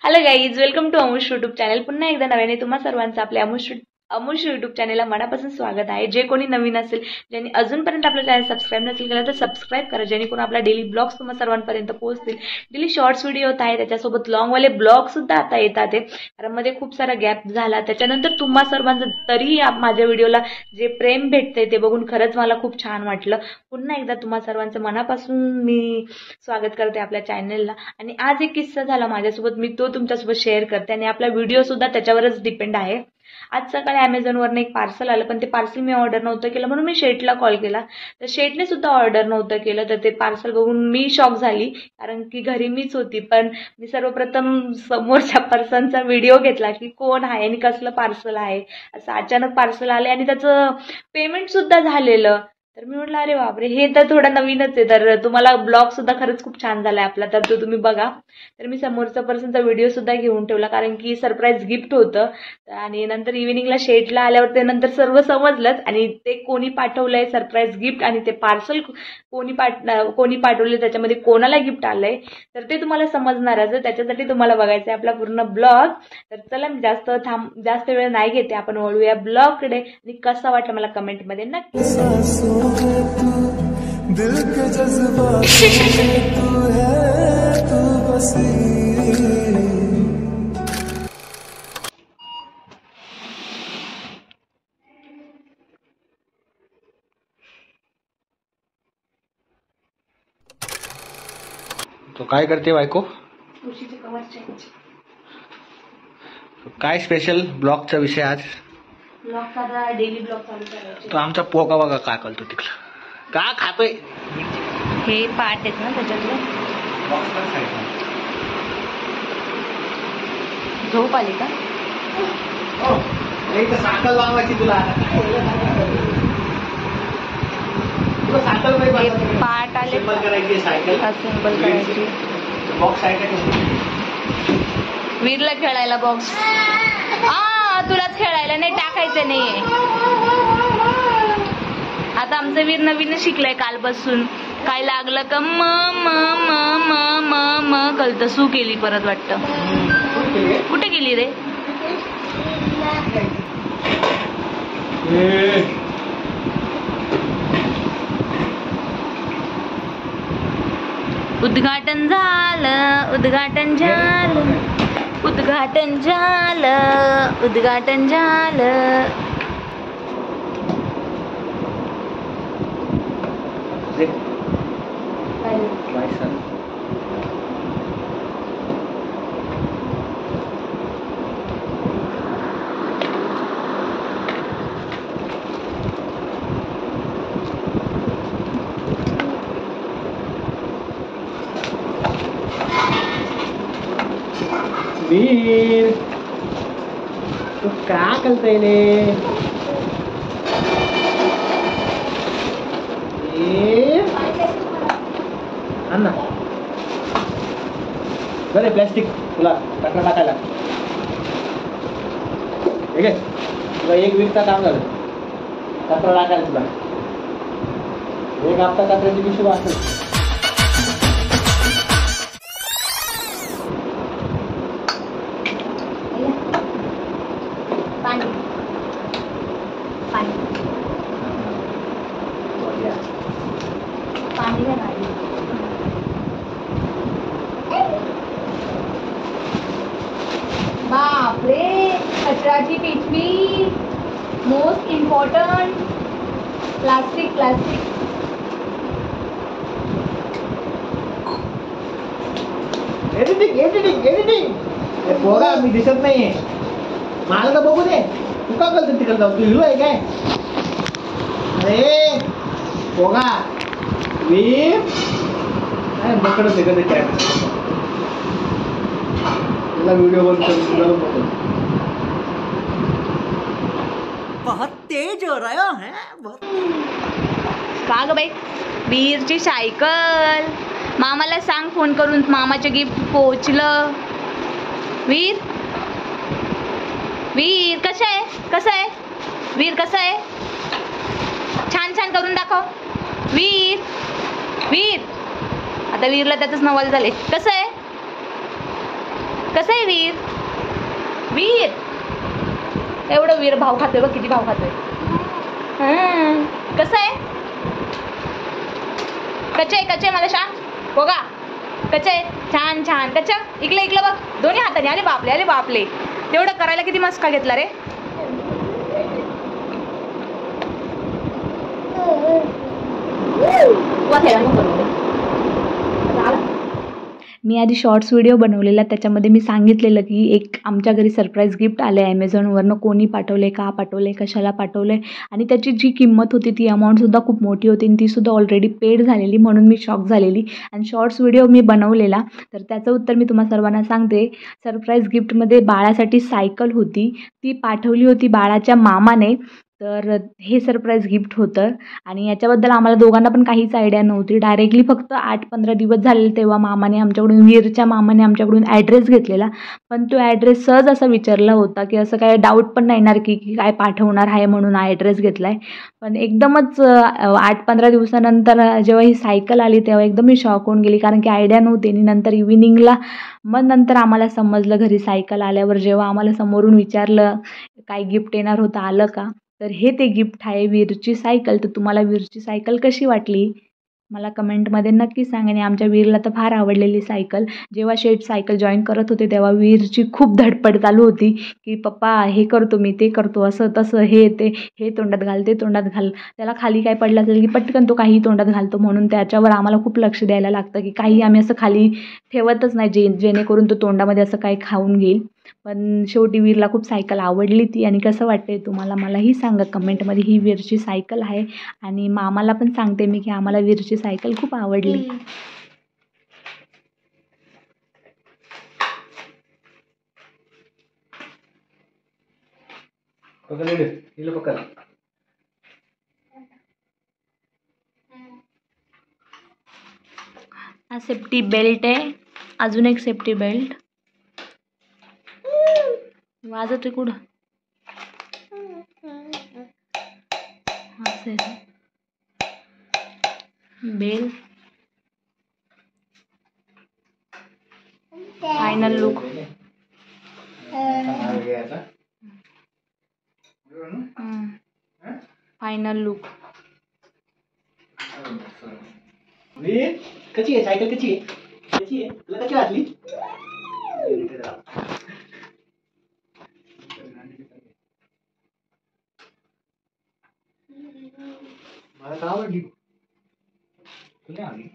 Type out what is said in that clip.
Hello guys, welcome to Amush YouTube channel. पुन्हा एकदा नव्याने तुम्हा सर्वांचं आपल्या अमुश यूट्यूब चॅनलला मनापासून स्वागत आहे. जे कोणी नवीन असेल, ज्यांनी अजूनपर्यंत आपलं चॅनल सबस्क्राईब नसेल केलं तर सबस्क्राईब करा, जेणेकरून आपला डेली ब्लॉग्स तुम्हा सर्वांपर्यंत पोहोचतील. डेली शॉर्ट्स व्हिडिओ होत आहे, त्याच्यासोबत लॉंगवाले ब्लॉग सुद्धा आता येतात आहे, कारण मध्ये खूप सारा गॅप झाला. त्याच्यानंतर तुम्हा सर्वांचं तरी माझ्या व्हिडिओला जे प्रेम भेटतंय ते बघून खरंच मला खूप छान वाटलं. पुन्हा एकदा तुम्हा सर्वांचं मनापासून मी स्वागत करते आपल्या चॅनलला. आणि आज एक किस्सा झाला माझ्यासोबत, मी तो तुमच्यासोबत शेअर करते आणि आपला व्हिडिओ सुद्धा त्याच्यावरच डिपेंड आहे. आज सकाळी अमेझॉनवरनं एक पार्सल आलं, पण ते पार्सल मी ऑर्डर नव्हतं केलं, म्हणून मी शेटला कॉल केला. तर शेटने सुद्धा ऑर्डर नव्हतं केलं. तर ते पार्सल बघून मी शॉक झाली, कारण की घरी मीच होती. पण मी सर्वप्रथम समोरच्या पर्सनचा व्हिडिओ घेतला की कोण आहे आणि कसलं पार्सल आहे. असं अचानक पार्सल आले आणि त्याचं पेमेंट सुद्धा झालेलं. तर मी म्हटलं अरे बापरे, हे तर थोडं नवीनच आहे. तर तुम्हाला ब्लॉग सुद्धा खरंच खूप छान झालाय आपला, तर तो तुम्ही बघा. तर मी समोरचा पर्सनचा व्हिडिओ सुद्धा घेऊन ठेवला, कारण की सरप्राईज गिफ्ट होतं. आणि नंतर इव्हिनिंगला शेटला आल्यावर ते नंतर सर्व समजलंच, आणि ते कोणी पाठवलंय सरप्राईज गिफ्ट आणि ते पार्सल कोणी पाठवले, त्याच्यामध्ये कोणाला गिफ्ट आलंय तर ते तुम्हाला समजणारच. त्याच्यासाठी तुम्हाला बघायचं आहे आपला पूर्ण ब्लॉग. तर चला, मी जास्त वेळ नाही घेते, आपण वळूया ब्लॉगकडे. आणि कसा वाटला मला कमेंटमध्ये नक्की. तो काय करते बायको? उशीचे कवर चेंज. काय स्पेशल ब्लॉगचा विषय आज? ब्लॉगचा डेली ब्लॉग चालू करायचे. तो आमचा पोका बघा काय करतो तिकडं, का खातोय. हे पार्ट आहेत ना त्याच्यातले. झोप आली का? सायकल लावायची तुला सायकल पार्ट आले करायची, सायकल असेंबल करायची. बॉक्स आहे वीरला खेळायला बॉक्स. तुलाच खेळायला नाही, टाकायचं नाहीये. आता आमचं वीर नवीन शिकलंय कालपासून. काय लागलं का म म म म म म कळतं. सू केली परत वाटतं. कुठे गेली रे? उद्घाटन झालं, उद्घाटन झालं, उद्घाटन झालं, उद्घाटन झालं. वीर तू का करतोय रे? अन्ना बरे प्लॅस्टिक तुला कचरा टाकायला. ठीक आहे, तुला एक वीकचा काम झालं कचरा टाकायला. तुला एक हप्ता कचऱ्याची पिशवी वाचत. बापरे, कचऱ्याची पिशवी मोस्ट इम्पॉर्टंट. प्लास्टिक एडिटिंग पोरा मी दिसत नाहीये, मला तर बघू दे. तू का करतो तिकडे जाऊ? तू हिरो आहे काय? अरे पोगा वीर काय बकडच आहे कधी काय तुला व्हिडिओ बनतो. बहुत तेज हो रहा है. का ग बाई? वीरची सायकल. मामाला सांग फोन करून, मामाचं गिफ्ट पोहोचलं. वीर कसं आहे? वीर कसं आहे? छान छान करून दाखव. वीर आता वीरला त्याचंच नवल झाले. कसं आहे? कसं आहे वीर? वीर एवढं वीर भाव खातोय बघ, किती भाव खातोय. कसं आहे? कच्चे मला सांग. बघा कच्चे छान छान कच्चं. इकलं बघ, दोन्ही हाताने. अरे बापले तेवढं करायला किती मस्का घेतला रे. मी आधी शॉर्ट्स व्हिडिओ बनवलेला, त्याच्यामध्ये मी सांगितलेलं की एक आमच्या घरी सरप्राईज गिफ्ट आलं आहे ॲमेझॉनवरनं. कोणी पाठवले, का पाठवले, कशाला पाठवले, आणि त्याची जी किंमत होती ती अमाऊंटसुद्धा खूप मोठी होती आणि तीसुद्धा ऑलरेडी पेड झालेली, म्हणून मी शॉक झालेली. आणि शॉर्ट्स व्हिडिओ मी बनवलेला, तर त्याचं उत्तर मी तुम्हा सर्वांना सांगते. सरप्राईज गिफ्टमध्ये बाळासाठी सायकल होती, ती पाठवली होती बाळाच्या मामाने. तर हे सरप्राईज गिफ्ट होतं आणि याच्याबद्दल आम्हाला दोघांना पण काहीच आयडिया नव्हती. डायरेक्टली फक्त 8-15 दिवस झालेले तेव्हा वीरच्या मामाने आमच्याकडून ॲड्रेस घेतलेला. पण तो ॲड्रेस सहज असा विचारला होता की असं काय डाऊट पण नाही येणार की काय पाठवणार आहे म्हणून ॲड्रेस घेतला आहे. पण एकदमच 8-15 दिवसानंतर जेव्हा ही सायकल आली तेव्हा एकदम मी शॉक होऊन गेली, कारण की आयडिया नव्हती. आणि नंतर इव्हिनिंगला नंतर आम्हाला समजलं घरी सायकल आल्यावर, जेव्हा आम्हाला समोरून विचारलं काय गिफ्ट येणार होतं आलं का, तर हे ते गिफ्ट आहे वीरची सायकल. तर तुम्हाला वीरची सायकल कशी वाटली मला कमेंटमध्ये नक्की सांगा. आणि आमच्या वीरला तर फार आवडलेली सायकल. जेव्हा शेठ सायकल जॉईन करत होते तेव्हा वीरची खूप धडपड चालू होती की पप्पा हे करतो मी, ते करतो, असं तसं, हे तोंडात घाल, ते तोंडात घाल. त्याला खाली काय पडलं असेल की पटकन तो काही तोंडात घालतो, म्हणून त्याच्यावर आम्हाला खूप लक्ष द्यायला लागतं की काही आम्ही असं खाली ठेवतच नाही जेणेकरून तो तोंडामध्ये असं काही खाऊन घेईल. पण शेवटी वीरला खूप सायकल आवडली ती. आणि कसं वाटते तुम्हाला मलाही सांगा कमेंटमध्ये. ही वीरची सायकल आहे आणि मामाला पण सांगते मी की आम्हाला वीरची सायकल खूप आवडली. हा सेफ्टी बेल्ट आहे, अजून एक सेफ्टी बेल्ट. वाजत कुठं असं bell. Final look. Final look. कशी आहे सायकल? कशी आहे? तुला कशी वाटली? मला तर आवडली. तुला आवडली?